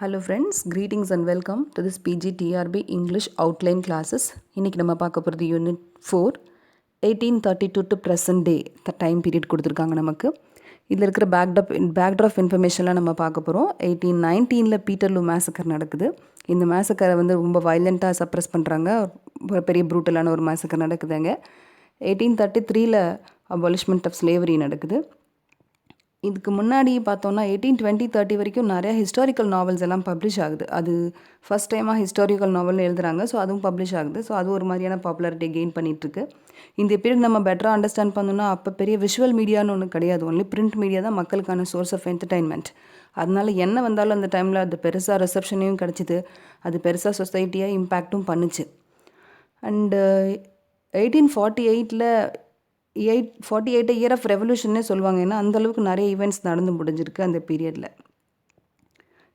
Hello friends, greetings and welcome to this PG TRB English outline classes. இன்னைக்கு நம்ம பார்க்க போகிறது unit 4 1832 to present day time period கொடுத்துருக்காங்க நமக்கு. இதில் இருக்கிற பேக்ட்ராப் இன்ஃபர்மேஷன்லாம் நம்ம பார்க்க போகிறோம். 1819 பீட்டர்லூ மேசக்கர் நடக்குது. இந்த மேசக்கரை ரொம்ப வயலண்ட்டாக சப்ரெஸ் பண்ணுறாங்க. பெரிய ப்ரூட்டலான ஒரு மேசக்கர் நடக்குதுங்க. 1833 அபாலிஷ்மெண்ட் ஆஃப் ஸ்லேவரி நடக்குது. இதுக்கு முன்னாடி பார்த்தோன்னா 1820-30 வரைக்கும் நிறையா ஹிஸ்டாரிக்கல் நாவல்ஸ் எல்லாம் பப்ளிஷ் ஆகுது. அது ஃபஸ்ட் டைமாக ஹிஸ்டாரிக்கல் நாவல்னு எழுதுகிறாங்க. ஸோ அதுவும் பப்ளிஷ் ஆகுது. ஸோ அது ஒரு மாதிரியான பாப்புலாரிட்டி கெயின் பண்ணிகிட்ருக்கு. இந்த பீரியட் நம்ம பெட்டராக அண்டர்ஸ்டாண்ட் பண்ணோன்னா அப்போ பெரிய விஷுவல் மீடியான்னு ஒன்று கிடையாது. ஒன்லி பிரிண்ட் மீடியா தான் மக்களுக்கான சோர்ஸ் ஆஃப் என்டர்டைன்மெண்ட். அதனால என்ன வந்தாலும் அந்த டைமில் அது பெருசாக ரிசப்ஷனையும் கிடச்சிது. அது பெருசாக சொசைட்டியாக இம்பேக்டும் பண்ணுச்சு. அண்டு 1848 48 இயர் ஆஃப் ரெவல்யூஷன்னே சொல்லுவாங்க. ஏன்னா அந்தளவுக்கு நிறைய ஈவெண்ட்ஸ் நடந்து முடிஞ்சிருக்கு அந்த பீரியடில்.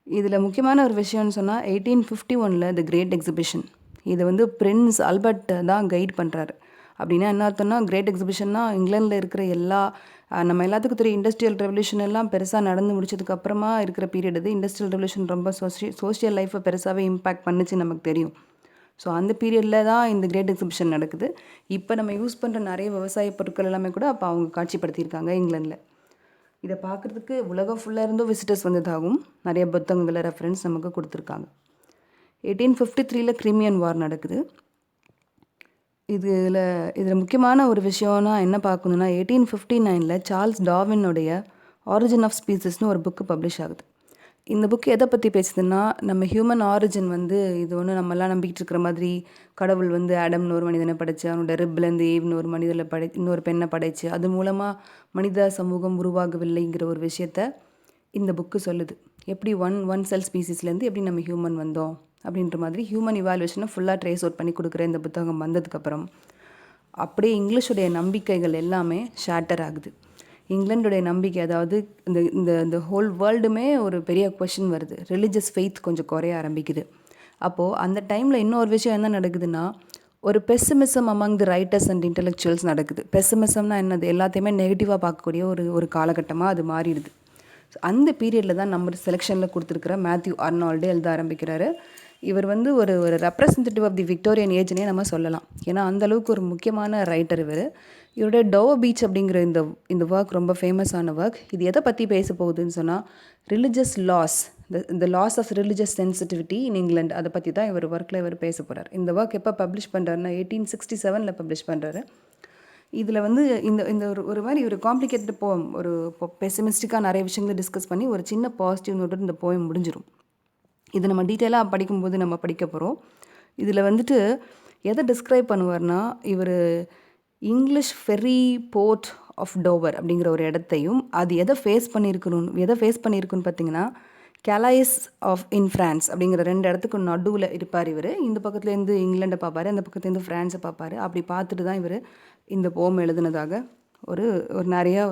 இதில் முக்கியமான ஒரு விஷயம்னு சொன்னால் 1851 தி கிரேட் எக்ஸிபிஷன். இது பிரின்ஸ் ஆல்பர்ட் தான் கைட் பண்ணுறாரு. அப்படின்னா என்ன அர்த்தம்னா, கிரேட் எக்ஸிபிஷன்னா இங்கிலாண்டில் இருக்கிற நம்ம எல்லாத்துக்கும் தெரியும் இண்டஸ்ட்ரியல் ரெவல்யூஷன் எல்லாம் பெருசாக நடந்து முடிச்சதுக்கப்புறமா இருக்கிற பீரியட். இது இண்டஸ்ட்ரியல் ரெவல்யூஷன் ரொம்ப சோஷியல் லைஃப்பை பெருசாகவே இம்பேக்ட் பண்ணுச்சு நமக்கு தெரியும். ஸோ அந்த பீரியடில் தான் இந்த கிரேட் எக்ஸிபிஷன் நடக்குது. இப்போ நம்ம யூஸ் பண்ணுற நிறைய விவசாய பொருட்கள் எல்லாமே கூட அப்போ அவங்க காட்சிப்படுத்தியிருக்காங்க இங்கிலாண்டில். இதை பார்க்குறதுக்கு உலகம் ஃபுல்லாக இருந்தும் விசிட்டர்ஸ் வந்ததாகவும் நிறைய புத்தகங்களை ரெஃபரன்ஸ் நமக்கு கொடுத்துருக்காங்க. 1853 கிரிமியன் வார் நடக்குது. இதில் முக்கியமான ஒரு விஷயம்னா என்ன பார்க்கணுன்னா, 1859 சார்ல்ஸ் டார்வினுடைய ஆரிஜின் ஆஃப் ஸ்பீசிஸ்னு ஒரு புக்கு பப்ளிஷ் ஆகுது. இந்த புக்கு எதை பற்றி பேசுதுன்னா, நம்ம ஹியூமன் ஆரிஜின் இது ஒன்று நம்மலாம் நம்பிக்கிட்டு இருக்கிற மாதிரி கடவுள் ஆடம்னு ஒரு மனிதனை படைச்சு, அவனோட ரிப்லேருந்து ஈவ்னு ஒரு மனிதனை இன்னொரு பெண்ணை படைச்சு, அது மூலமாக மனித சமூகம் உருவாகவில்லைங்கிற ஒரு விஷயத்த இந்த புக்கு சொல்லுது. எப்படி ஒன் செல் ஸ்பீசிஸ்லேருந்து எப்படி நம்ம ஹியூமன் வந்தோம் அப்படின்ற மாதிரி ஹியூமன் இவாலுவேஷனை ஃபுல்லாக ட்ரேஸ் அவுட் பண்ணி கொடுக்குற இந்த புத்தகம் வந்ததுக்கப்புறம் அப்படியே இங்கிலீஷுடைய நம்பிக்கைகள் எல்லாமே ஷேட்டர் ஆகுது. இங்கிலாண்டுடைய நம்பிக்கை, அதாவது இந்த ஹோல் வேர்ல்டுமே ஒரு பெரிய கொஷின் வருது. ரிலிஜியஸ் ஃபெய்த் கொஞ்சம் குறைய ஆரம்பிக்குது. அப்போது அந்த டைமில் இன்னொரு விஷயம் என்ன நடக்குதுன்னா, ஒரு pessimism among the writers and intellectuals நடக்குது. பெசிமிசம்னா என்னது, எல்லாத்தையுமே நெகட்டிவாக பார்க்கக்கூடிய ஒரு காலகட்டமாக அது மாறிடுது. அந்த பீரியடில் தான் நம்ம செலெக்ஷனில் கொடுத்துருக்கிற மேத்யூ ஆர்னால்டு எழுத ஆரம்பிக்கிறாரு. இவர் ஒரு ரெப்ரசன்டேட்டிவ் ஆஃப் தி விக்டோரியன் ஏஜ்னே நம்ம சொல்லலாம். ஏன்னா அந்தளவுக்கு ஒரு முக்கியமான ரைட்டர் இவர். இவருடைய டோவ் பீச் அப்படிங்கிற இந்த ஒர்க் ரொம்ப ஃபேமஸான ஒர்க். இது எதை பற்றி பேச போகுதுன்னு சொன்னால், ரிலிஜியஸ் லாஸ், இந்த லாஸ் ஆஃப் ரிலிஜியஸ் சென்சிட்டிவிட்டி இன் இங்கிலாந்து, அதை பற்றி தான் இவர் ஒர்க்கில் இவர் பேச போகிறார். இந்த ஒர்க் எப்போ பப்ளிஷ் பண்ணுறாருன்னா 1867 பப்ளிஷ் பண்ணுறாரு. இதில் இந்த ஒரு மாதிரி ஒரு காம்ப்ளிகேட்டட் போயம், ஒரு பெசிமிஸ்டிக்காக நிறைய விஷயங்களை டிஸ்கஸ் பண்ணி ஒரு சின்ன பாசிட்டிவ் நோட்டு இந்த போயம் முடிஞ்சிடும். இது நம்ம டீட்டெயிலாக படிக்கும்போது நம்ம படிக்க போகிறோம். இதில் எதை டிஸ்கிரைப் பண்ணுவார்னா, இவர் English ferry port of Dover அப்படிங்கிற ஒரு இடத்தையும், அது எதை ஃபேஸ் பண்ணியிருக்குன்னு பார்த்தீங்கன்னா, கலாய்ஸ் ஆஃப் இன் ஃப்ரான்ஸ் அப்படிங்கிற 2 இடத்துக்கு நடுவில் இருப்பார் இவர். இந்த பக்கத்துலேருந்து இங்கிலாண்டை பார்ப்பார், அந்த பக்கத்துலேருந்து ஃப்ரான்ஸை பார்ப்பார். அப்படி பார்த்துட்டு தான் இவர் இந்த போம் எழுதுனதாக ஒரு நிறைய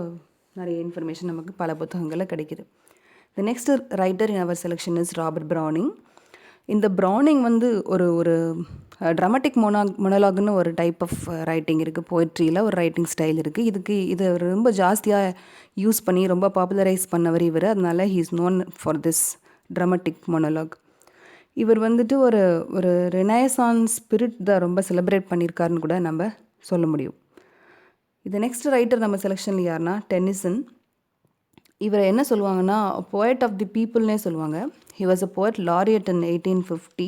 இன்ஃபர்மேஷன் நமக்கு பல புத்தகங்களில் கிடைக்கிது. The next writer in our selection is Robert Browning. இந்த ப்ரௌனிங் ஒரு ட்ராமாட்டிக் மொனலாக்னு ஒரு டைப் ஆஃப் ரைட்டிங் இருக்குது. போய்ட்ரியில் ஒரு ரைட்டிங் ஸ்டைல் இருக்குது. இதை ரொம்ப ஜாஸ்தியாக யூஸ் பண்ணி ரொம்ப பாப்புலரைஸ் பண்ணவர் இவர். அதனால he is known for this dramatic monologue. இவர் ஒரு ரெனைசான்ஸ் ஸ்பிரிட் தான் ரொம்ப செலிப்ரேட் பண்ணியிருக்காருன்னு கூட நம்ம சொல்ல முடியும். இது நெக்ஸ்ட் ரைட்டர் நம்ம செலெக்ஷனில் யாருன்னா டென்னிசன். இவர் என்ன சொல்லுவாங்கன்னா, போயட் ஆஃப் தி பீப்புள்னே சொல்லுவாங்க. He was a poet laureate in 1850.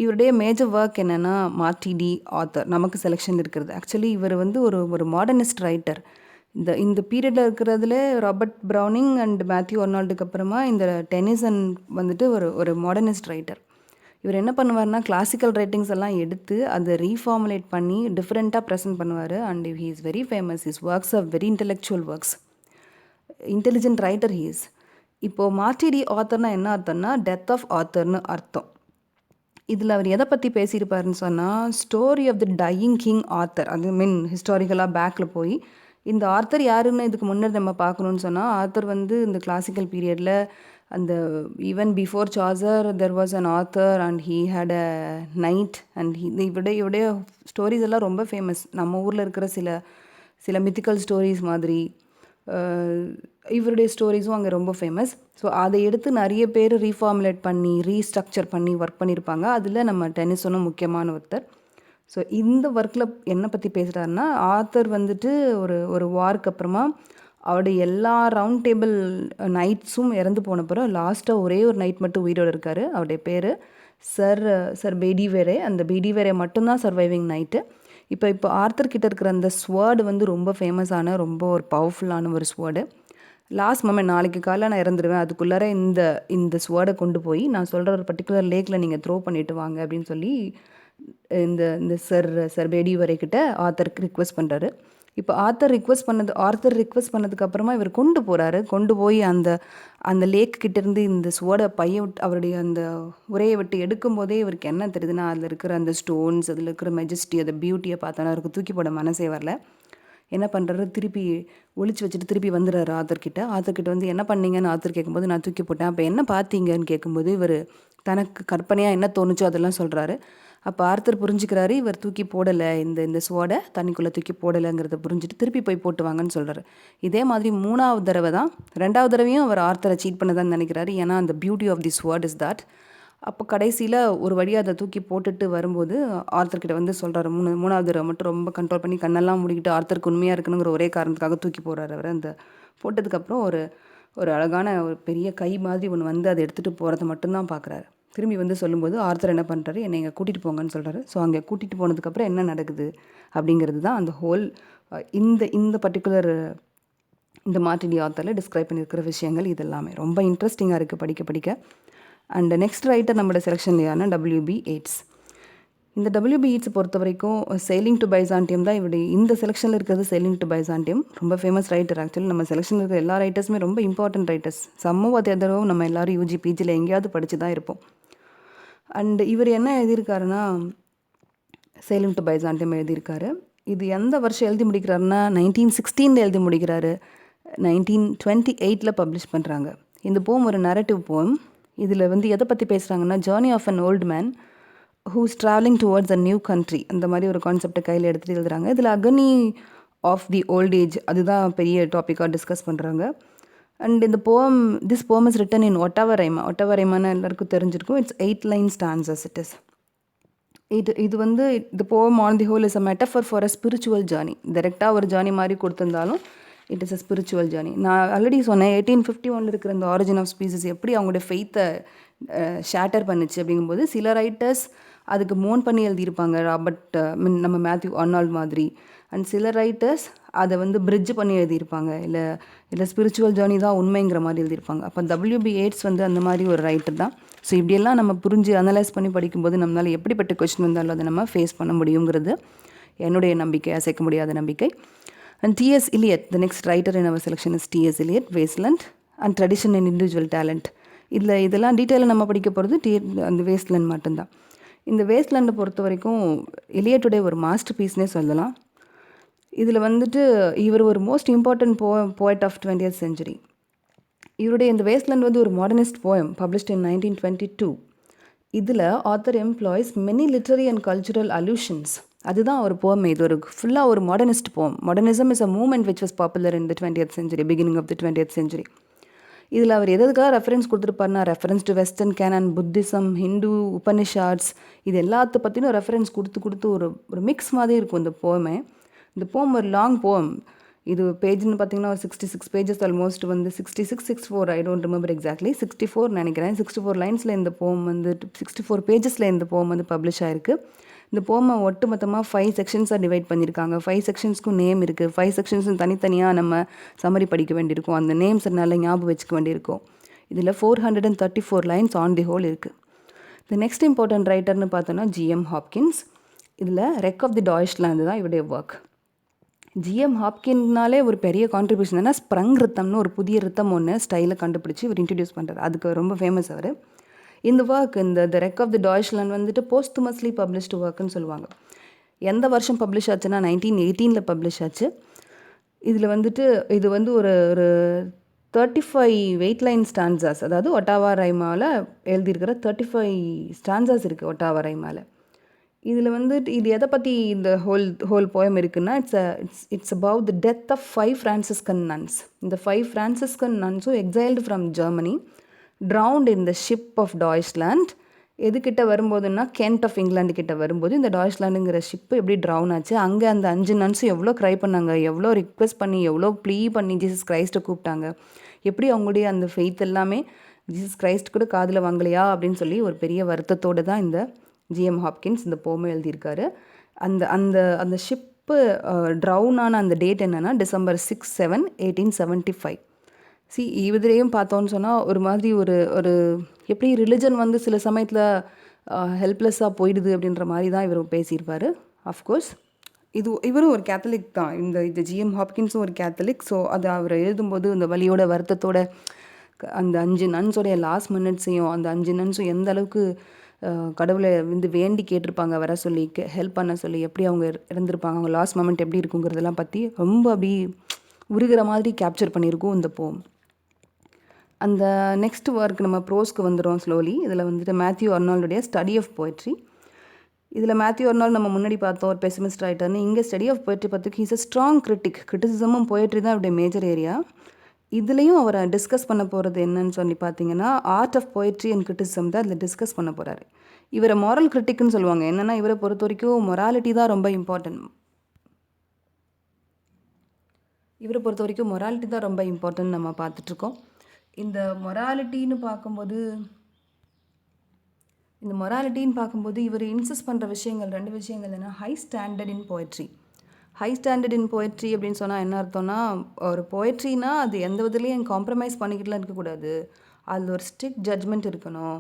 இவருடைய மேஜர் ஒர்க் என்னென்னா மார்டிடி ஆத்தர் நமக்கு செலெக்ஷன் இருக்கிறது. ஆக்சுவலி இவர் ஒரு மாடர்னிஸ்ட் ரைட்டர். இந்த பீரியடில் இருக்கிறதுல ராபர்ட் ப்ரௌனிங் அண்ட் மேத்யூ ஆர்னால்டுக்கு அப்புறமா இந்த டென்னிசன் ஒரு மாடர்னிஸ்ட் ரைட்டர். இவர் என்ன பண்ணுவார்னா, கிளாசிக்கல் ரைட்டிங்ஸ் எல்லாம் எடுத்து அதை ரீஃபார்முலேட் பண்ணி டிஃப்ரெண்ட்டாக ப்ரெசென்ட் பண்ணுவார். And he is very famous. His works are very intellectual works. Intelligent writer he is. இப்போது மார்டிடி ஆத்தர்னா என்ன அர்த்தம்னா, டெத் ஆஃப் ஆத்தர்னு அர்த்தம். இதில் அவர் எதை பற்றி பேசியிருப்பாருன்னு சொன்னால், story of the dying king author. அது ஹிஸ்டாரிக்கலாக பேக்கில் போய் இந்த ஆத்தர் யாருன்னு இதுக்கு முன்னாடி நம்ம பார்க்கணுன்னு சொன்னால், ஆத்தர் இந்த கிளாசிக்கல் பீரியடில் அந்த even before Chaucer there was an author and he had a knight and இவருடைய ஸ்டோரிஸ் எல்லாம் ரொம்ப ஃபேமஸ். நம்ம ஊரில் இருக்கிற சில மித்திக்கல் ஸ்டோரிஸ் மாதிரி இவருடைய ஸ்டோரிஸும் அங்கே ரொம்ப ஃபேமஸ். ஸோ அதை எடுத்து நிறைய பேர் ரீஃபார்முலேட் பண்ணி ரீஸ்ட்ரக்சர் பண்ணி ஒர்க் பண்ணியிருப்பாங்க. அதில் நம்ம டென்னிசனும் முக்கியமான ஒருத்தர். ஸோ இந்த ஒர்க்கில் என்ன பற்றி பேசுகிறாருன்னா, ஆத்தர் வந்துட்டு ஒரு ஒரு வார்க்கு அப்புறமா அவருடைய எல்லா ரவுண்ட் டேபிள் நைட்ஸும் இறந்து போன பிறகு லாஸ்ட்டாக ஒரே ஒரு நைட் மட்டும் உயிரோடு இருக்கார். அவருடைய பேர் 𝙁𝙤𝙑𝙀. அந்த 𝙁𝙤𝙀 மட்டும்தான் சர்வைவிங் நைட்டு. இப்போ ஆர்த்தர் கிட்ட இருக்கிற அந்த ஸ்வேர்டு வந்து ரொம்ப ஃபேமஸான ரொம்ப ஒரு பவர்ஃபுல்லான ஒரு ஸ்வேர்டு. லாஸ்ட் மொமெண்ட், நாளைக்கு காலையில் நான் இறந்துடுவேன், அதுக்குள்ளார இந்த ஸ்வேர்டை கொண்டு போய் நான் சொல்கிற ஒரு பர்டிகுலர் லேக்கில் நீங்கள் த்ரோ பண்ணிட்டு வாங்க அப்படின்னு சொல்லி இந்த இந்த 𝙁𝙤𝙑𝙀 கிட்ட ஆத்தருக்கு ரிக்வெஸ்ட் பண்ணுறாரு. இப்போ ஆர்த்தர் ரிக்வெஸ்ட் பண்ணதுக்கு அப்புறமா இவர் கொண்டு போய் அந்த லேக் கிட்டேருந்து இந்த ஸ்வேர்டை அவருடைய அந்த உரையை விட்டு எடுக்கும்போதே இவருக்கு என்ன தெரியுதுன்னா, அதில் இருக்கிற அந்த ஸ்டோன்ஸ், அதில் இருக்கிற மெஜஸ்டி, அந்த பியூட்டியை பார்த்தோன்னா அவருக்கு தூக்கி போட மனசே வரல. என்ன பண்ணுறாரு, திருப்பி ஒளிச்சு வச்சுட்டு திருப்பி வந்துடுறாரு ஆத்தர்கிட்ட வந்து என்ன பண்ணீங்கன்னு ஆத்தர் கேட்கும்போது நான் தூக்கி போட்டேன். அப்போ என்ன பார்த்தீங்கன்னு கேட்கும்போது இவர் தனக்கு கற்பனையாக என்ன தோணுச்சோ அதெல்லாம் சொல்கிறாரு. அப்போ ஆர்த்தர் புரிஞ்சுக்கிறாரு, இவர் தூக்கி போடலை, இந்த ஸ்வேர்டை தண்ணிக்குள்ளே தூக்கி போடலைங்கிறத புரிஞ்சுட்டு திருப்பி போய் போட்டு வாங்கன்னு சொல்கிறாரு. இதே மாதிரி 3வது தடவை தான், 2வது தடவையும் அவர் ஆர்த்தரை சீட் பண்ணதான்னு நினைக்கிறாரு. ஏன்னா அந்த beauty of the sword is that. அப்போ கடைசியில் ஒரு வழியாக அதை தூக்கி போட்டுட்டு வரும்போது ஆர்த்தர்கிட்ட வந்து சொல்கிறாரு, 3வது தடவை மட்டும் ரொம்ப கண்ட்ரோல் பண்ணி கண்ணெல்லாம் மூடிக்கிட்டு ஆர்த்தருக்கு உண்மையாக இருக்கணுங்கிற ஒரே காரணத்துக்காக தூக்கி போடுறாரு. அவர் அந்த போட்டதுக்கப்புறம் ஒரு அழகான ஒரு பெரிய கை மாதிரி ஒன்று வந்து அதை எடுத்துகிட்டு போகிறத மட்டும்தான் பார்க்குறாரு. திரும்பி வந்து சொல்லும்போது ஆர்த்தர் என்ன பண்ணுறாரு, என்னை இங்கே கூட்டிகிட்டு போங்கன்னு சொல்கிறாரு. ஸோ அங்கே கூட்டிகிட்டு போனதுக்கப்புறம் என்ன நடக்குது அப்படிங்கிறது தான் அந்த ஹோல் இந்த பர்டிகுலர் இந்த மார்டினி ஆத்தரில் டிஸ்கிரைப் பண்ணியிருக்கிற விஷயங்கள். இது எல்லாமே ரொம்ப இன்ட்ரெஸ்டிங்காக இருக்குது படிக்க. அண்ட் நெக்ஸ்ட் ரைட்டர் நம்மளோட செலெக்ஷன்லையான 𝑊𝐵 யேட்ஸ். இந்த 𝑊𝐵 யேட்ஸை பொறுத்த வரைக்கும் 𝙭𝐿𝐼𝐻 𝙭 தான் இவருடைய இந்த செலெக்ஷனில் இருக்கிறது. 𝙭𝐿𝐻 𝙭 ரொம்ப ஃபேமஸ் ரைட்டர். ஆக்சுவலி நம்ம செலெக்ஷனில் இருக்கிற எல்லா ரைட்டர்ஸுமே ரொம்ப இம்பார்ட்டன்ட் ரைட்டர்ஸ். சமூகத்தேதரவும் நம்ம எல்லோரும் யூஜி பிஜியில் எங்கேயாவது படித்து தான் இருப்போம். அண்ட் இவர் என்ன எழுதியிருக்காருன்னா, 𝙭𝐿𝐻 𝙭 எழுதியிருக்காரு. இது எந்த வருஷம் எழுதி முடிக்கிறாருன்னா 1916 எழுதி முடிக்கிறாரு. 1928 பப்ளிஷ் பண்ணுறாங்க. இந்த போம் ஒரு நரேட்டிவ் போம். இதில் வந்து எதை பற்றி பேசுகிறாங்கன்னா, journey of an old man who's travelling towards a new country, அந்த மாதிரி ஒரு கான்செப்டை கையில் எடுத்துகிட்டு எழுதுறாங்க. இதில் agony of the old age அதுதான் பெரிய டாப்பிக்காக டிஸ்கஸ் பண்ணுறாங்க. அண்ட் இந்த this poem is written in ஒட்டவரைமான்னு எல்லாருக்கும் தெரிஞ்சிருக்கும். It's 8 line stanzas it is. இது வந்து இந்த poem on the whole is a metaphor for a spiritual journey. டைரெக்டாக ஒரு ஜேர்னி மாதிரி கொடுத்துருந்தாலும் it is a spiritual journey. நான் ஆல்ரெடி சொன்னேன் 1851 இருக்கிற இந்த ஆரிஜின் ஆஃப் ஸ்பீசிஸ் எப்படி அவங்களுடைய ஃபெய்த்தை ஷேட்டர் பண்ணுச்சு அப்படிங்கும்போது, சில ரைட்டர்ஸ் அதுக்கு மோன் பண்ணி எழுதியிருப்பாங்க, ராபர்ட் நம்ம மேத்யூ ஆர்னால்ட் மாதிரி. அண்ட் சில ரைட்டர்ஸ் அதை வந்து பிரிட்ஜ் பண்ணி எழுதியிருப்பாங்க, இல்லை ஸ்பிரிச்சுவல் ஜேர்னி தான் உண்மைங்கிற மாதிரி எழுதியிருப்பாங்க. அப்போ 𝑊𝐵 யேட்ஸ் வந்து அந்த மாதிரி ஒரு ரைட்டர் தான். ஸோ இப்படியெல்லாம் நம்ம புரிஞ்சு அனலைஸ் பண்ணி படிக்கும்போது நம்மளால் எப்படிப்பட்ட கொஸ்டின் வந்தாலும் அதை நம்ம ஃபேஸ் பண்ண முடியுங்கிறது என்னுடைய நம்பிக்கை, அசைக்க முடியாத நம்பிக்கை. And T.S. Eliot, the next writer in our selection is T.S. Eliot, wasteland and tradition and individual talent. இதெல்லாம் டீட்டெயிலாக நம்ம படிக்க போகிறது அந்த வேஸ்ட்லேண்ட் மட்டும்தான். இந்த வேஸ்ட்லேண்டை பொறுத்த வரைக்கும் எலியட்டுடைய ஒரு மாஸ்டர் பீஸ்னே சொல்லலாம். இதில் வந்துட்டு இவர் ஒரு most important poet of 20th century. இவருடைய இந்த வேஸ்ட்லேண்ட் வந்து ஒரு மாடர்னிஸ்ட் போயம் பப்ளிஷ்ட் இன் 1922. இதில் author employs many literary and cultural allusions. அதுதான் ஒரு போம். இது ஒரு ஃபுல்லாக ஒரு modernist poem. Modernism is a movement which was popular in the 20th century, beginning of the 20th century. இதில் அவர் எதுக்காக ரெஃபரன்ஸ் கொடுத்துருப்பாருனா, reference to western canon, Buddhism, Hindu, Upanishads, இது எல்லாத்த பற்றினும் ரெஃபரன்ஸ் கொடுத்து ஒரு மிக்ஸ் மாதிரி இருக்கும் இந்த போமே. இந்த போம் ஒரு லாங் போம். இது பேஜ்னு பார்த்தீங்கன்னா ஒரு 66 pages ஆல்மோஸ்ட் வந்து 66, 64, ஐ டோன்ட் ரிமெம்பர் எக்ஸாக்ட்லி, 64 நினைக்கிறேன். 64 லைன்ஸில் இந்த போம் வந்து 64 pagesல இந்த போம் வந்து பப்ளிஷ் ஆயிருக்கு. இந்த போமை ஒட்டு மொத்தமாக 5 sectionsஆக டிவைட் பண்ணியிருக்காங்க. 5 sectionsக்கும் நேம் இருக்குது. 5 sectionsக்கும் தனித்தனியாக நம்ம சம்மரி படிக்க வேண்டியிருக்கும். அந்த நேம்ஸ் நல்லா ஞாபகம் வச்சுக்க வேண்டியிருக்கும். இதில் 434 lines ஆன் தி ஹோல் இருக்குது. இந்த நெக்ஸ்ட் இம்பார்ட்டன்ட் ரைட்டர்னு பார்த்தோன்னா G.M. ஹாப்கின்ஸ். இதில் ரெக் ஆஃப் தி டாய்ச்லாந்து தான் இவருடைய ஒர்க். G.M. ஹாப்கின்னாலே ஒரு பெரிய கான்ட்ரிபியூஷன் என்ன, ஸ்ப்ரங் ரித்தம்னு ஒரு புதிய ரித்தம் ஒன்று ஸ்டைலை கண்டுபிடிச்சி இவர் இன்ட்ரடியூஸ் பண்ணுறாரு. அதுக்கு ரொம்ப ஃபேமஸ் அவர். இந்த ஒர்க், இந்த ரெக் ஆஃப் தி டாய்ச்லாண்ட் வந்துட்டு போஸ்ட்மஸ்லி பப்ளிஷ்டு ஒர்க்குன்னு சொல்லுவாங்க. எந்த வருஷம் பப்ளிஷ் ஆச்சுன்னா 1918 பப்ளிஷ் ஆச்சு. இதில் வந்துட்டு இது வந்து ஒரு 35 8 line stanzas, அதாவது ஒட்டாவா ரைமாவில் எழுதியிருக்கிற 35 stanzas இருக்குது ஒட்டாவா ரைமாவில். இதில் வந்து இது எதை பற்றி இந்த ஹோல் போயம் இருக்குன்னா it's about the death of 5 Franciscan nuns. இந்த 5 ஃப்ரான்சிஸ்கன் நன்ஸும் exiled from Germany, drowned in the ship of Deutschland. எதுக்கிட்ட வரும்போதுன்னா கென்ட் ஆஃப் இங்கிலாந்து கிட்ட வரும்போது இந்த டாய்ச்லாண்டுங்கிற ஷிப்பு எப்படி ட்ரவுன் ஆச்சு. அங்கே அந்த 5 நன்ஸும் எவ்வளோ க்ரை பண்ணாங்க, எவ்வளோ ரிக்வெஸ்ட் பண்ணி, எவ்வளோ ப்ளீ பண்ணி ஜீசஸ் கிரைஸ்ட்டை கூப்பிட்டாங்க. எப்படி அவங்களுடைய அந்த ஃபெய்த் எல்லாமே ஜீசஸ் கிரைஸ்ட் கூட காதில் வாங்கலையா அப்படின்னு சொல்லி ஒரு பெரிய வருத்தத்தோடு தான் இந்த ஜிஎம் ஹாப்கின்ஸ் இந்த போமை எழுதியிருக்காரு. அந்த அந்த அந்த ஷிப்பு ட்ரவுன் ஆன அந்த டேட் என்னென்னா December 6, 7, 1875. இதுலேயும் பார்த்தோன்னு சொன்னால் ஒரு மாதிரி ஒரு எப்படி ரிலிஜன் வந்து சில சமயத்தில் ஹெல்ப்லெஸ்ஸாக போயிடுது அப்படின்ற மாதிரி தான் இவர் பேசியிருப்பார். அஃப்கோர்ஸ் இவரும் ஒரு கேத்தலிக் தான். இந்த ஜிஎம் ஹாப்கின்ஸும் ஒரு கேத்தலிக். ஸோ அது அவர் எழுதும்போது இந்த வலியோட வருத்தத்தோட அந்த 5 நன்ஸோடைய லாஸ்ட் மினிட்ஸையும் அந்த 5 நன்ஸும் எந்த அளவுக்கு கடவுளை வந்து வேண்டி கேட்டிருப்பாங்க வர சொல்லி, ஹெல்ப் பண்ண சொல்லி, எப்படி அவங்க இருந்திருப்பாங்க, அவங்க லாஸ்ட் மொமெண்ட் எப்படி இருக்குங்கிறதெல்லாம் பற்றி ரொம்ப அப்படி உருகிற மாதிரி கேப்சர் பண்ணியிருக்கோம் இந்த போம். அந்த நெக்ஸ்ட் ஒர்க் நம்ம ப்ரோஸ்க்கு வந்துடும் ஸ்லோலி. இதில் வந்துட்டு மேத்யூ அர்னால்டுடைய ஸ்டடி ஆஃப் போய்ட்ரி. இதில் மேத்யூ அர்னால்டு நம்ம முன்னாடி பார்த்தோம் ஒரு பெசிமிஸ்ட் ரைட்டர்னு. இங்கே ஸ்டடி ஆஃப் போய்ட்ரி பார்த்துக்கு ஹீஸ் அ ஸ்ட்ராங் கிரிட்டிசிசமும் போய்ட்ரி தான் அவருடைய மேஜர் ஏரியா. இதுலேயும் அவரை டிஸ்கஸ் பண்ண போகிறது என்னன்னு சொல்லி பார்த்தீங்கன்னா art of poetry and criticism தான் அதில் டிஸ்கஸ் பண்ண போகிறாரு. இவரை மாரல் கிரிட்டிக்னு சொல்லுவாங்க. என்னென்னா இவரை பொறுத்த வரைக்கும் மொராலிட்டி தான் ரொம்ப இம்பார்ட்டன்ட். நம்ம பார்த்துட்ருக்கோம். இந்த மொராலிட்டின்னு பார்க்கும்போது இவர் இன்சிஸ்ட் பண்ணுற விஷயங்கள் 2 விஷயங்கள் என்ன, ஹை ஸ்டாண்டர்ட் இன் போய்ட்ரி. ஹை ஸ்டாண்டர்ட் இன் போய்ட்ரி அப்படின்னு சொன்னால் என்ன அர்த்தம்னா, ஒரு போய்ட்ரினா அது எந்த விதத்துலையும் காம்ப்ரமைஸ் பண்ணிக்கிட்டுலாம் இருக்கக்கூடாது. அதில் ஒரு ஸ்ட்ரிக்ட் ஜட்ஜ்மெண்ட் இருக்கணும்.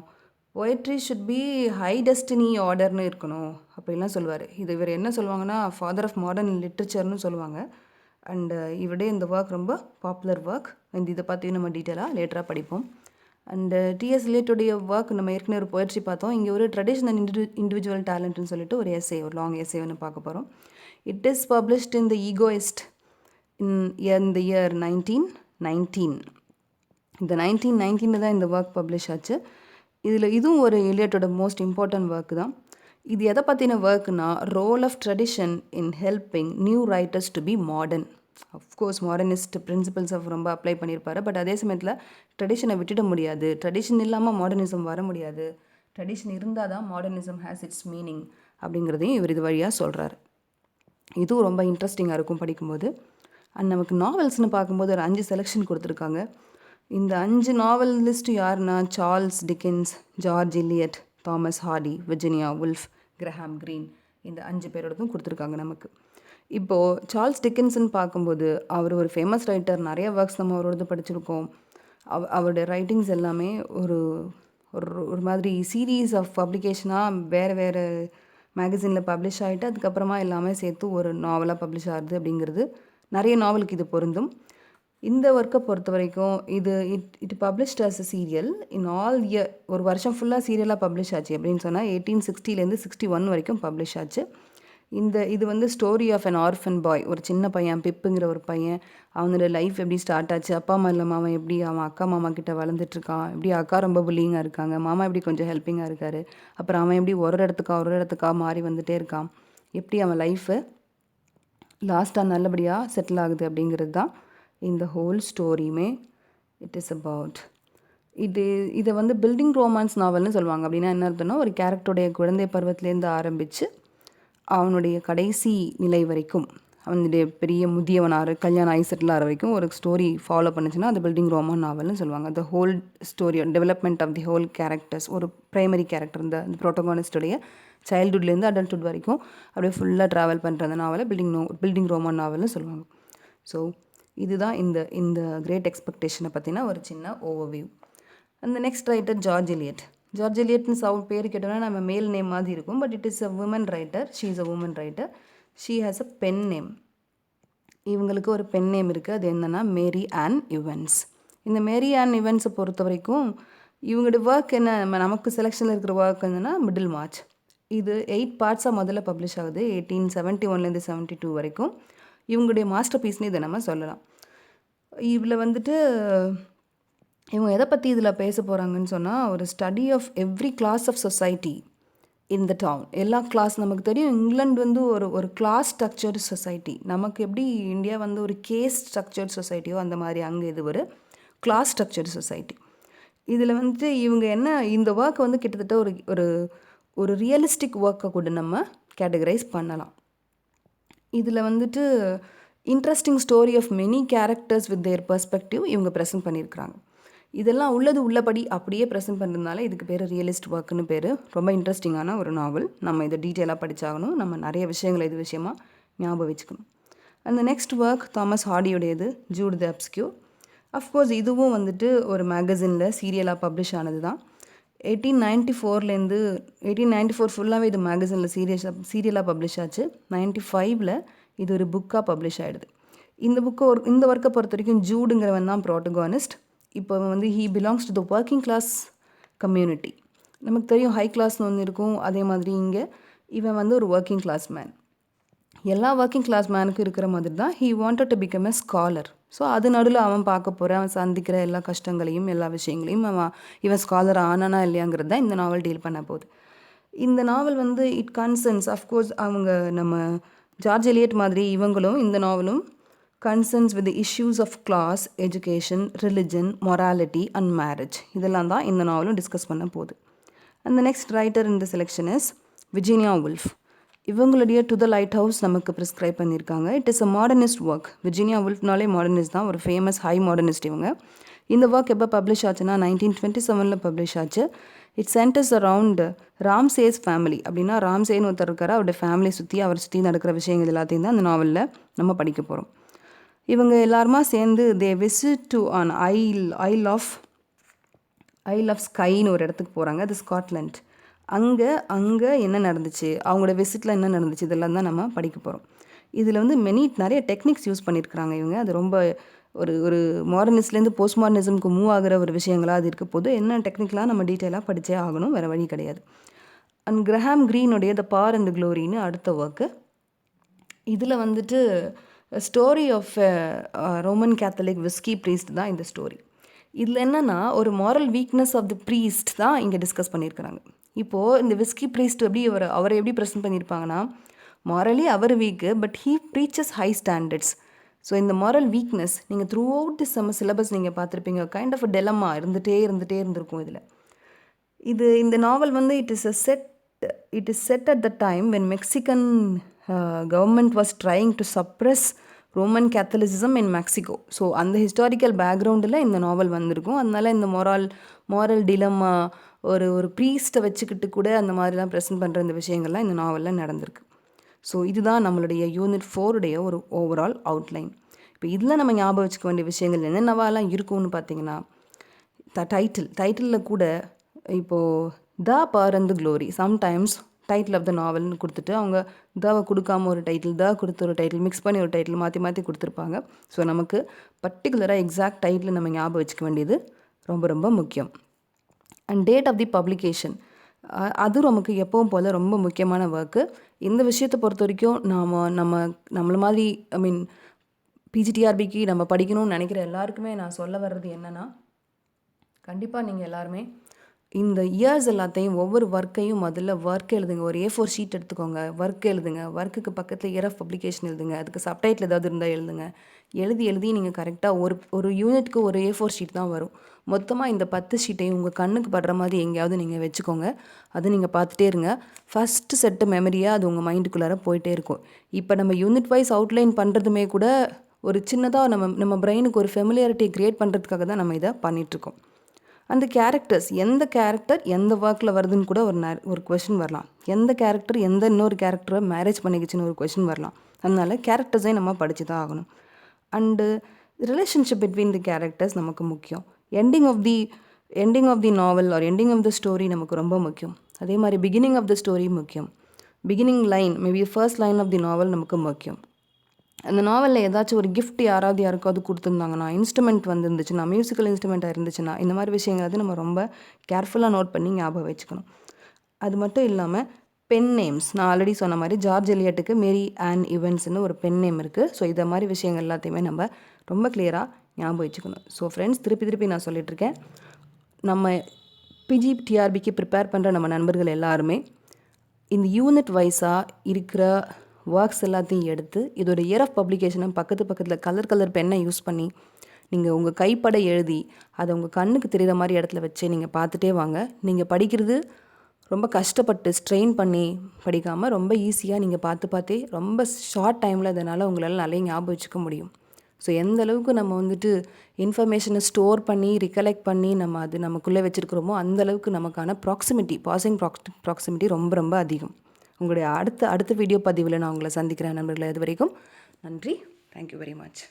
Poetry should be high destiny ஆர்டர்னு இருக்கணும் அப்படிலாம் சொல்லுவார். இவர் என்ன சொல்லுவாங்கன்னா ஃபாதர் ஆஃப் மாடர்ன் லிட்ரேச்சர்னு சொல்லுவாங்க. அண்டு இவருடைய இந்த ஒர்க் ரொம்ப பாப்புலர் ஒர்க். இதை பற்றி நம்ம டீட்டெயிலாக லேட்டராக படிப்போம். அண்டு டிஎஸ் எலியட்டுடைய ஒர்க் நம்ம ஏற்கனவே ஒரு போய்ட்ரி பார்த்தோம். இங்கே ஒரு ட்ரெடிஷ்னல் இண்டிவிஜுவல் டேலண்ட்னு சொல்லிட்டு ஒரு ஒரு லாங் எஸ்ஸே ஒன்று பார்க்க போகிறோம். It is published in the egoist in the year 1919. இந்த 1919 தான் இந்த ஒர்க் பப்ளிஷ் ஆச்சு. இதுவும் ஒரு எலியட்டோட மோஸ்ட் இம்பார்ட்டன்ட் ஒர்க் தான். இது எதை பற்றின ஒர்க்னா, role of tradition in helping new writers to be modern. Of course modernist principles ரொம்ப அப்ளை பண்ணியிருப்பாரு. பட் அதே சமயத்தில் ட்ரெடிஷனை விட்டுட முடியாது. ட்ரெடிஷன் இல்லாமல் மாடர்னிசம் வர முடியாது. ட்ரெடிஷன் இருந்தால் தான் மாடர்னிசம் ஹேஸ் இட்ஸ் மீனிங் அப்படிங்கிறதையும் இவர் இது வழியாக சொல்கிறாரு. இதுவும் ரொம்ப இன்ட்ரெஸ்டிங்காக இருக்கும் படிக்கும்போது. அண்ட் நமக்கு நாவல்ஸ்னு பார்க்கும்போது ஒரு 5 செலெக்ஷன் கொடுத்துருக்காங்க. இந்த 5 நாவல் லிஸ்ட் யாருன்னா, Charles Dickens, George Eliot, Thomas Hardy, Virginia Woolf, Graham Greene, இந்த 5 பேரோடதும் கொடுத்துருக்காங்க நமக்கு. இப்போது சார்ல்ஸ் டிக்கன்ஸ்ன்னு பார்க்கும்போது அவர் ஒரு ஃபேமஸ் ரைட்டர். நிறைய ஒர்க்ஸ் நம்ம அவரோடது படிச்சிருக்கோம். அவருடைய ரைட்டிங்ஸ் எல்லாமே ஒரு ஒரு மாதிரி சீரீஸ் ஆஃப் பப்ளிகேஷனாக வேறு மேகசினில் பப்ளிஷ் ஆகிட்டு அதுக்கப்புறமா எல்லாமே சேர்த்து ஒரு நாவலாக பப்ளிஷ் ஆகுது. அப்படிங்கிறது நிறைய நாவலுக்கு இது பொருந்தும். இந்த ஒர்க்கை பொறுத்த வரைக்கும் it published as a serial in all year. ஒரு வருஷம் ஃபுல்லாக சீரியலாக பப்ளிஷ் ஆச்சு. அப்படின்னு சொன்னால் 1860 61 வரைக்கும் பப்ளிஷ் ஆச்சு. இது வந்து ஸ்டோரி ஆஃப் அன் ஆர்ஃபன் பாய். ஒரு சின்ன பையன், பிப்புங்கிற ஒரு பையன், அவனோட லைஃப் எப்படி ஸ்டார்ட் ஆச்சு, அப்பா அம்மா இல்லாமல் அவன் எப்படி அவன் அக்கா மாமா கிட்ட வளர்ந்துட்டுருக்கான், எப்படி அக்கா ரொம்ப புல்லிங்காக இருக்காங்க, மாமா எப்படி கொஞ்சம் ஹெல்ப்பிங்காக இருக்கார், அப்புறம் அவன் எப்படி ஒரு இடத்துக்கா மாறி வந்துகிட்டே இருக்கான், எப்படி அவன் லைஃபு லாஸ்ட்டாக நல்லபடியாக செட்டில் ஆகுது அப்படிங்கிறது தான் இந்த ஹோல் ஸ்டோரியுமே இட் இஸ் அபவுட். இதை வந்து பில்டிங் ரோமான்ஸ் நாவல்னு சொல்லுவாங்க. அப்படின்னா என்ன அர்த்தம்னா, ஒரு கேரக்டருடைய குழந்தை பருவத்திலேருந்து ஆரம்பித்து அவனுடைய கடைசி நிலை வரைக்கும், அவனுடைய பெரிய முதியவனார் கல்யாணம் ஆகி செட்டில் ஆகிற வரைக்கும் ஒரு ஸ்டோரி ஃபாலோ பண்ணுச்சுன்னா அது பில்டிங் ரோமான் நாவல்னு சொல்லுவாங்க. The whole story development of the whole characters. ஒரு ப்ரைமரி கேரக்டர் இந்த ப்ரோட்டோகானிஸ்டுடைய சைல்டுஹுட்லேருந்து அடல்ட்ஹுட் வரைக்கும் அப்படியே ஃபுல்லாக ட்ராவல் பண்ணுற அந்த நாவலை பில்டிங் ரோமான் நாவல்னு சொல்லுவாங்க. ஸோ இதுதான் இந்த கிரேட் எக்ஸ்பெக்டேஷனை பற்றின ஒரு சின்ன ஓவர்வியூ. அந்த next writer George Eliot. George எலியட்னு பேர் கேட்டோன்னா நம்ம மேல் நேம் மாதிரி இருக்கும். But it is a woman writer. She is a woman writer. She has a pen name. இவங்களுக்கு ஒரு பென் நேம் இருக்குது. அது என்னென்னா மேரி ஆன் இவன்ஸ். இந்த மேரி ஆன் இவன்ஸை பொறுத்த வரைக்கும் இவங்களோட ஒர்க் என்ன, நமக்கு செலெக்ஷனில் இருக்கிற ஒர்க் என்னென்னா மிடில் மார்ச். இது 8 பார்ட்ஸாக முதல்ல பப்ளிஷ் ஆகுது 1871 72 வரைக்கும். இவங்களுடைய மாஸ்டர் பீஸ்னு இதை நம்ம சொல்லலாம். இதில் வந்துட்டு இவங்க எதை பற்றி இதில் பேச போகிறாங்கன்னு சொன்னால், ஒரு study of every class of society இந்த டவுன். எல்லா கிளாஸ் நமக்கு தெரியும், இங்கிலாந்து வந்து ஒரு கிளாஸ் ஸ்ட்ரக்சர்டு சொசைட்டி. நமக்கு எப்படி இந்தியா வந்து ஒரு கேஸ் ஸ்ட்ரக்சர்டு சொசைட்டியோ அந்த மாதிரி அங்கே இது ஒரு கிளாஸ் ஸ்ட்ரக்சர்டு சொசைட்டி. இதில் வந்துட்டு இவங்க என்ன இந்த ஒர்க்கை வந்து கிட்டத்தட்ட ஒரு ஒரு ஒரு ரியலிஸ்டிக் ஒர்க்கை கூட நம்ம கேட்டகரைஸ் பண்ணலாம். இதில் வந்துட்டு interesting story of many characters with their perspective இவங்க ப்ரெசென்ட் பண்ணியிருக்கிறாங்க. இதெல்லாம் உள்ளபடி அப்படியே ப்ரெசென்ட் பண்ணுறதுனால இதுக்கு பேர் ரியலிஸ்ட் ஒர்க்குன்னு பேர். ரொம்ப இன்ட்ரெஸ்டிங்கான ஒரு நாவல். நம்ம இதை டீட்டெயிலாக படித்தாகணும். நம்ம நிறைய விஷயங்களை இது விஷயமாக ஞாபகம் வச்சுக்கணும். அந்த நெக்ஸ்ட் ஒர்க் தாமஸ் ஹார்டியோடையது ஜூட் தி அப்ஸ்க்யூர். அஃப்கோர்ஸ் இதுவும் வந்துட்டு ஒரு மேகசினில் சீரியலாக பப்ளிஷ் ஆனது தான். 1894 1894 ஃபுல்லாகவே இது மேகசினில் சீரியலாக பப்ளிஷ் ஆச்சு. 95 இது ஒரு புக்காக பப்ளிஷ் ஆகிடுது. இந்த ஒர்க்கை பொறுத்த வரைக்கும் ஜூடுங்கிறவன் தான் ப்ரோட்டகானிஸ்ட். இப்போ வந்து he belongs to the working class community. நமக்கு தெரியும் ஹை கிளாஸ்னு ஒன்று இருக்கும். அதே மாதிரி இங்கே இவன் வந்து ஒரு ஒர்க்கிங் கிளாஸ் மேன். எல்லா ஒர்க்கிங் கிளாஸ் மேனுக்கும் இருக்கிற மாதிரி தான் he wanted to become a scholar. So அது நடுவில் அவன் பார்க்க போகிற, அவன் சந்திக்கிற எல்லா கஷ்டங்களையும் எல்லா விஷயங்களையும் இவன் ஸ்காலர் ஆனானா இல்லையாங்கிறது தான் இந்த நாவல் டீல் பண்ண போகுது. இந்த நாவல் வந்து இட் கன்சர்ன்ஸ் அஃப்கோர்ஸ் அவங்க நம்ம ஜார்ஜ் எலியட் மாதிரி இவங்களும் இந்த நாவலும் concerns with the issues of class, education, religion, morality and marriage. இதெல்லாம் தான் இந்த நாவலும் டிஸ்கஸ் பண்ண போகுது. And the next writer in the selection is Virginia Woolf. இவங்களுடைய டு த லைட் ஹவுஸ் நமக்கு ப்ரிஸ்கிரைப் பண்ணியிருக்காங்க. It is a modernist work. Virginia வுல்ஃப்னாலே modernist தான், ஒரு ஃபேமஸ் ஹை மாடர்னிஸ்ட் இவங்க. இந்த ஒர்க் எப்போ பப்ளிஷ் ஆச்சுன்னா 1927 பப்ளிஷ் ஆச்சு. It centres around Ramesses family. அப்படின்னா ராம்சேன்னு ஒருத்தர் இருக்கார், அவருடைய ஃபேமிலி அவரை சுற்றி நடக்கிற விஷயங்கள் எல்லாத்தையும் தான் அந்த நாவலில் நம்ம படிக்க போகிறோம். இவங்க எல்லாருமா சேர்ந்து they visit to an Isle of ஸ்கைன்னு ஒரு இடத்துக்கு போகிறாங்க. அது ஸ்காட்லாண்ட். அங்கே என்ன நடந்துச்சு, அவங்களோட விசிட்டில் என்ன நடந்துச்சு, இதெல்லாம் தான் நம்ம படிக்க போகிறோம். இதில் வந்து நிறைய டெக்னிக்ஸ் யூஸ் பண்ணியிருக்கிறாங்க இவங்க. அது ரொம்ப ஒரு மாடர்னிஸ்ட்லேருந்து போஸ்ட் மாடர்னிசம்க்கு மூவ் ஆகிற ஒரு விஷயங்களாக அது இருக்க போது என்ன டெக்னிக்கலாக நம்ம டீட்டெயிலாக படித்தே ஆகணும், வேறு வழி கிடையாது. அண்ட் கிரஹாம் க்ரீனுடைய த பவர் அண்ட் க்ளோரின்னு அடுத்த ஒர்க்கு. இதில் வந்துட்டு story of Roman Catholic whisky priest தான் இந்த ஸ்டோரி. இதில் என்னென்னா ஒரு moral weakness of the priest தான் இங்கே டிஸ்கஸ் பண்ணியிருக்கிறாங்க. இப்போது இந்த விஸ்கி ப்ரீஸ்ட் எப்படி அவரை எப்படி ப்ரெசென்ட் பண்ணியிருப்பாங்கன்னா, மாரலி அவர் weak, but he preaches high standards. So இந்த மாரல் வீக்னஸ் நீங்கள் த்ரூ அவுட் தி சிலபஸ் நீங்கள் பார்த்துருப்பீங்க. கைண்ட் ஆஃப் அ டெலமா இருந்துகிட்டே இருந்திருக்கும் இதில். இந்த நாவல் வந்து it is set at the time when Mexican government was trying to suppress Roman Catholicism in Mexico. So அந்த ஹிஸ்டாரிக்கல் பேக்ரவுண்டில் இந்த நாவல் வந்திருக்கும். அதனால் இந்த மாரல் டிலமா ஒரு ப்ரீஸ்ட்டை வச்சுக்கிட்டு கூட அந்த மாதிரிலாம் ப்ரெசென்ட் பண்ணுற இந்த விஷயங்கள்லாம் இந்த நாவலில் நடந்திருக்கு. ஸோ இதுதான் நம்மளுடைய யூனிட் 4 ஒரு ஓவரால் அவுட்லைன். இப்போ இதில் நம்ம ஞாபகம் வச்சுக்க வேண்டிய விஷயங்கள் என்னென்னவாலாம் இருக்கும்னு பார்த்தீங்கன்னா, டைட்டிலில் கூட இப்போது the power and the glory, sometimes title of the நாவல்னு கொடுத்துட்டு அவங்க தவை கொடுக்காம ஒரு டைட்டில், கொடுத்து ஒரு டைட்டில், மிக்ஸ் பண்ணி ஒரு டைட்டில் மாற்றி கொடுத்துருப்பாங்க. ஸோ நமக்கு பர்டிகுலராக எக்ஸாக்ட் டைட்டில் நம்ம ஞாபகம் வச்சுக்க வேண்டியது ரொம்ப ரொம்ப முக்கியம். And date of the publication, அது நமக்கு எப்பவும் போல் ரொம்ப முக்கியமான ஒர்க்கு. இந்த விஷயத்தை பொறுத்த வரைக்கும் நம்மளை மாதிரி பிஜிடிஆர்பிக்கு நம்ம படிக்கணும்னு நினைக்கிற எல்லாருக்குமே நான் சொல்ல வர்றது என்னென்னா, கண்டிப்பாக நீங்கள் எல்லாருமே இந்த இயர்ஸ் எல்லாத்தையும் ஒவ்வொரு ஒர்க்கையும் முதல்ல ஒர்க் எழுதுங்க. ஒரு A4 ஷீட் எடுத்துக்கோங்க, ஒர்க் எழுதுங்க. ஒர்க்குக்கு பக்கத்தில் இயர் ஆஃப் பப்ளிகேஷன் எழுதுங்க. அதுக்கு சப்டைட்டில் ஏதாவது இருந்தால் எழுதுங்க. எழுதி நீங்கள் கரெக்டாக ஒரு யூனிட்க்கு ஒரு A4 ஷீட் தான் வரும். மொத்தமாக இந்த 10 ஷீட்டையும் உங்கள் கண்ணுக்கு படுற மாதிரி எங்கேயாவது நீங்கள் வச்சுக்கோங்க. அதை நீங்கள் பார்த்துட்டே இருங்க. ஃபஸ்ட்டு செட்டு மெமரியாக அது உங்கள் மைண்டுக்குள்ளார போயிட்டே இருக்கும். இப்போ நம்ம யூனிட் வைஸ் அவுட்லைன் பண்ணுறதுமே கூட ஒரு சின்னதாக நம்ம பிரெயினுக்கு ஒரு ஃபெமிலியாரிட்டியை க்ரியேட் பண்ணுறதுக்காக தான் நம்ம இதை பண்ணிகிட்ருக்கோம். அந்த கேரக்டர்ஸ், எந்த கேரக்டர் எந்த ஒர்க்கில் வருதுன்னு கூட ஒரு கொஷின் வரலாம். எந்த கேரக்டர் இன்னொரு கேரக்டரை மேரேஜ் பண்ணிக்கிச்சுன்னு ஒரு கொஷின் வரலாம். அதனால் கேரக்டர்ஸையும் நம்ம படித்து தான் ஆகணும். And relationship between the characters நமக்கு முக்கியம். Ending of the novel or ending of the story நமக்கு ரொம்ப முக்கியம். அதே மாதிரி பிகினிங் ஆஃப் த ஸ்டோரி முக்கியம். Beginning line, maybe first line of the novel நமக்கு முக்கியம். அந்த நாவலில் ஏதாச்சும் ஒரு கிஃப்ட் யாருக்காவது கொடுத்துருந்தாங்கன்னா, இன்ஸ்ட்ருமெண்ட் வந்துருந்துச்சுன்னா, மியூசிக்கல் இன்ஸ்ட்ருமெண்ட்டாக இருந்துச்சுன்னா, இந்த மாதிரி விஷயங்கள் வந்து நம்ம ரொம்ப கேர்ஃபுல்லாக நோட் பண்ணி ஞாபகம் வச்சுக்கணும். அது மட்டும் இல்லாமல் பென் நேம்ஸ், நான் ஆல்ரெடி சொன்ன மாதிரி ஜார்ஜ் எலியட்டுக்கு மேரி ஆன் இவன்ஸ்னு ஒரு பென் நேம் இருக்குது. ஸோ இதை மாதிரி விஷயங்கள் எல்லாத்தையுமே நம்ம ரொம்ப கிளியராக ஞாபகம் வச்சுக்கணும். ஸோ ஃப்ரெண்ட்ஸ், திருப்பி நான் சொல்லிகிட்ருக்கேன், நம்ம பிஜிடிஆர்பிக்கு ப்ரிப்பேர் பண்ணுற நம்ம நண்பர்கள் எல்லாருமே இந்த யூனிட் வைஸாக இருக்கிற ஒர்க்ஸ் எல்லாத்தையும் எடுத்து இதோட இயர் ஆஃப் பப்ளிகேஷனை பக்கத்தில் கலர் பெண்ணை யூஸ் பண்ணி நீங்கள் உங்கள் கைப்பட எழுதி அதை உங்கள் கண்ணுக்கு தெரிகிற மாதிரி இடத்துல வச்சு நீங்கள் பார்த்துட்டே வாங்க. நீங்கள் படிக்கிறது ரொம்ப கஷ்டப்பட்டு ஸ்ட்ரெயின் பண்ணி படிக்காமல் ரொம்ப ஈஸியாக நீங்கள் பார்த்தே ரொம்ப ஷார்ட் டைமில் இதனால் உங்களால் நிறைய ஞாபகம் வச்சுக்க முடியும். ஸோ எந்த அளவுக்கு நம்ம வந்துட்டு இன்ஃபர்மேஷனை ஸ்டோர் பண்ணி ரிகலெக்ட் பண்ணி நம்ம அது நமக்குள்ளே வச்சுருக்கிறோமோ அந்தளவுக்கு நமக்கான பாசிங் ப்ராக்சிமிட்டி ரொம்ப அதிகம். உங்களுடைய அடுத்த வீடியோ பதிவில் நான் உங்களை சந்திக்கிறேன் நண்பர்களே. அது வரைக்கும் நன்றி. Thank you very much.